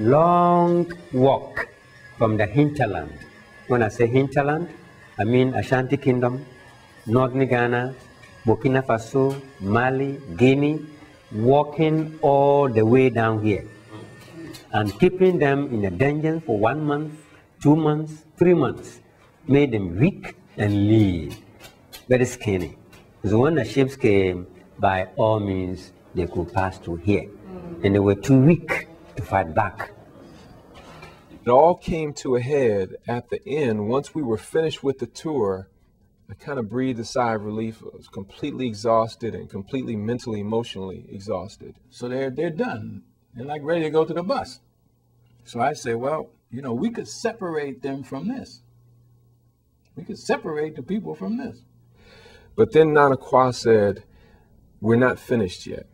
long walk from the hinterland. When I say hinterland, I mean Ashanti Kingdom, Northern Ghana, Burkina Faso, Mali, Guinea, walking all the way down here and keeping them in a dungeon for 1 month, 2 months, 3 months, made them weak and lean, very skinny. So when the ships came, by all means, they could pass through here. And they were too weak to fight back. It all came to a head at the end. Once we were finished with the tour, I kind of breathed a sigh of relief. I was completely exhausted and completely mentally, emotionally exhausted. So they're done. They're like ready to go to the bus. So I say, well, you know, we could separate them from this. We could separate the people from this. But then Nana Kwa said, we're not finished yet.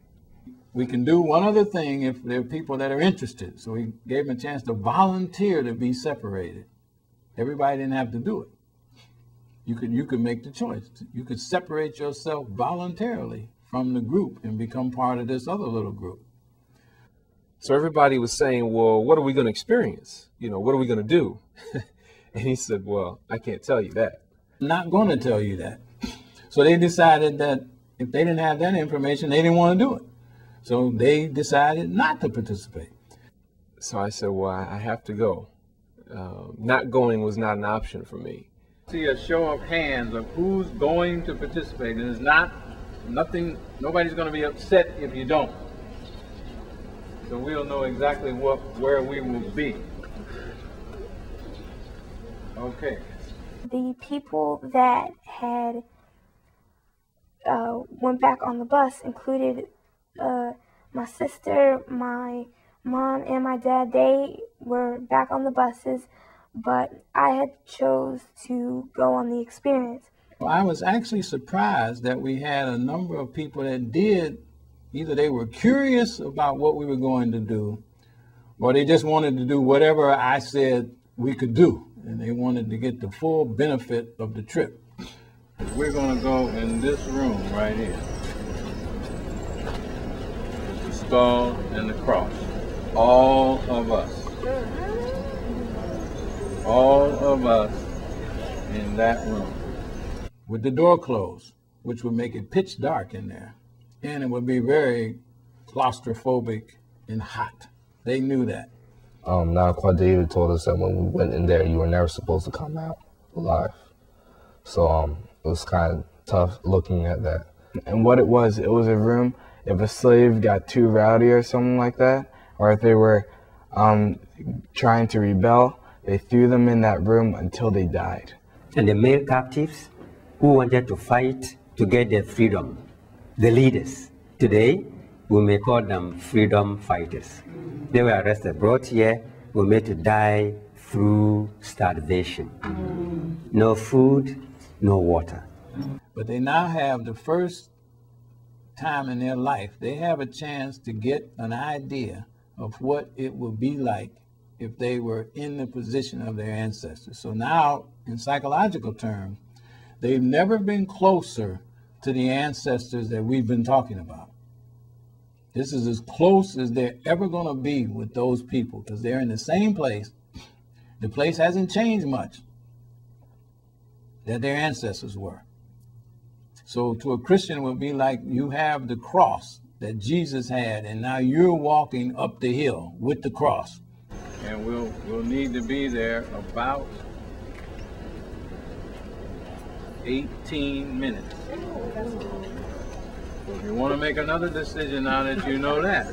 We can do one other thing if there are people that are interested. So we gave them a chance to volunteer to be separated. Everybody didn't have to do it. You could make the choice. You could separate yourself voluntarily from the group and become part of this other little group. So everybody was saying, well, what are we going to experience? You know, what are we going to do? And he said, well, I can't tell you that. I'm not going to tell you that. So they decided that if they didn't have that information, they didn't want to do it. So they decided not to participate. So I said, well, I have to go. Not going was not an option for me. See a show of hands of who's going to participate. And it's nobody's going to be upset if you don't. So we'll know exactly where we will be. Okay. The people that had went back on the bus included my sister, my mom, and my dad. They were back on the buses, but I had chose to go on the experience. Well, I was actually surprised that we had a number of people that did, either they were curious about what we were going to do, or they just wanted to do whatever I said we could do, and they wanted to get the full benefit of the trip. We're going to go in this room right here. The skull and the cross. All of us. All of us in that room. With the door closed, which would make it pitch dark in there. And it would be very claustrophobic and hot. They knew that. Now, David told us that when we went in there, you were never supposed to come out alive. So it was kind of tough looking at that. And what it was a room, if a slave got too rowdy or something like that, or if they were trying to rebel, they threw them in that room until they died. And the male captives who wanted to fight to get their freedom, the leaders, today we may call them freedom fighters. They were arrested, brought here, were made to die through starvation. No food, no water. But they now have the first time in their life, they have a chance to get an idea of what it would be like if they were in the position of their ancestors. So now, in psychological terms, they've never been closer to the ancestors that we've been talking about. This is as close as they're ever going to be with those people, because they're in the same place. The place hasn't changed much that their ancestors were. So to a Christian, it would be like you have the cross that Jesus had, and now you're walking up the hill with the cross. And we'll need to be there about 18 minutes. So if you want to make another decision now that you know that,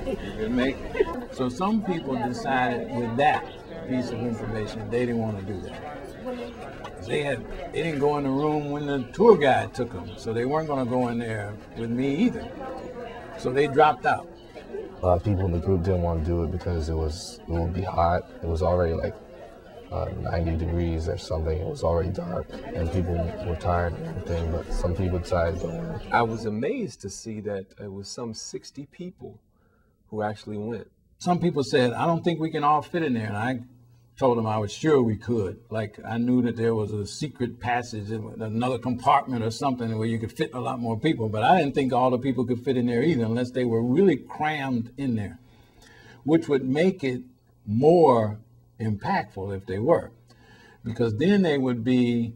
you can make it. So some people decided with that piece of information, they didn't want to do that. They didn't go in the room when the tour guide took them, so they weren't going to go in there with me either. So they dropped out. A lot of people in the group didn't want to do it because it would be hot. It was already like 90 degrees or something. It was already dark, and people were tired and everything, but some people decided to go. I was amazed to see that it was some 60 people who actually went. Some people said, I don't think we can all fit in there, and I told them I was sure we could. Like, I knew that there was a secret passage, another compartment or something where you could fit a lot more people, but I didn't think all the people could fit in there either unless they were really crammed in there. which would make it more impactful if they were, because then they would be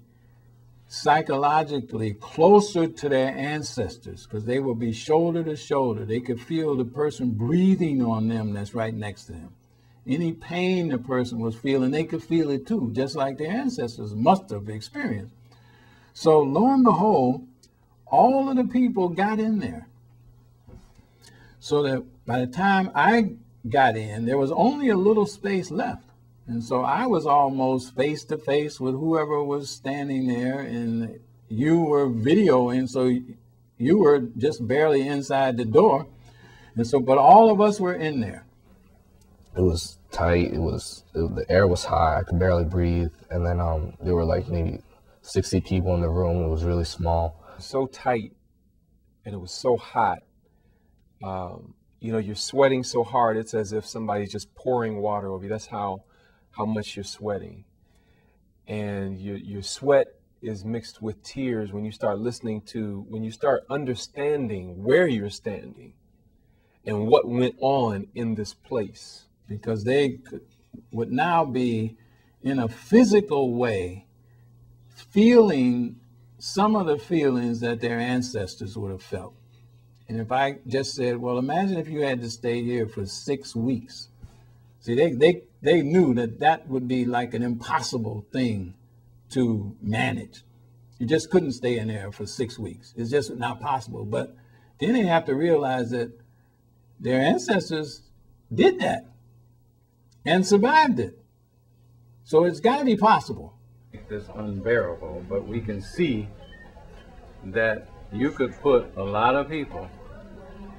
psychologically closer to their ancestors, because they would be shoulder to shoulder. They could feel the person breathing on them that's right next to them. Any pain the person was feeling, they could feel it too, just like their ancestors must have experienced. So lo and behold, all of the people got in there. So that by the time I got in, there was only a little space left. And so I was almost face to face with whoever was standing there, and you were videoing, so you were just barely inside the door. And so, but all of us were in there. It was tight. The air was high. I could barely breathe. And then there were like maybe 60 people in the room. It was really small. So tight, and it was so hot. You know, you're sweating so hard, it's as if somebody's just pouring water over you. That's how much you're sweating. And your sweat is mixed with tears when you start when you start understanding where you're standing and what went on in this place. Because they would now be, in a physical way, feeling some of the feelings that their ancestors would have felt. And if I just said, well, imagine if you had to stay here for 6 weeks. See, they knew that would be like an impossible thing to manage. You just couldn't stay in there for 6 weeks. It's just not possible. But then they have to realize that their ancestors did that and survived it. So it's got to be possible. It's unbearable, but we can see that you could put a lot of people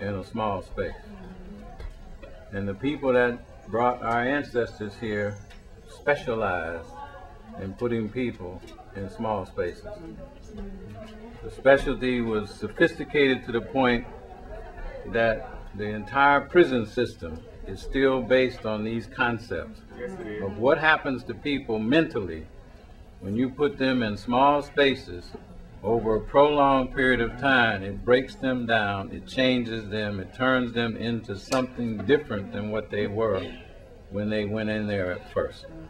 in a small space. And the people that brought our ancestors here specialized in putting people in small spaces. The specialty was sophisticated to the point that the entire prison system is still based on these concepts of what happens to people mentally when you put them in small spaces over a prolonged period of time. It breaks them down, it changes them, it turns them into something different than what they were when they went in there at first.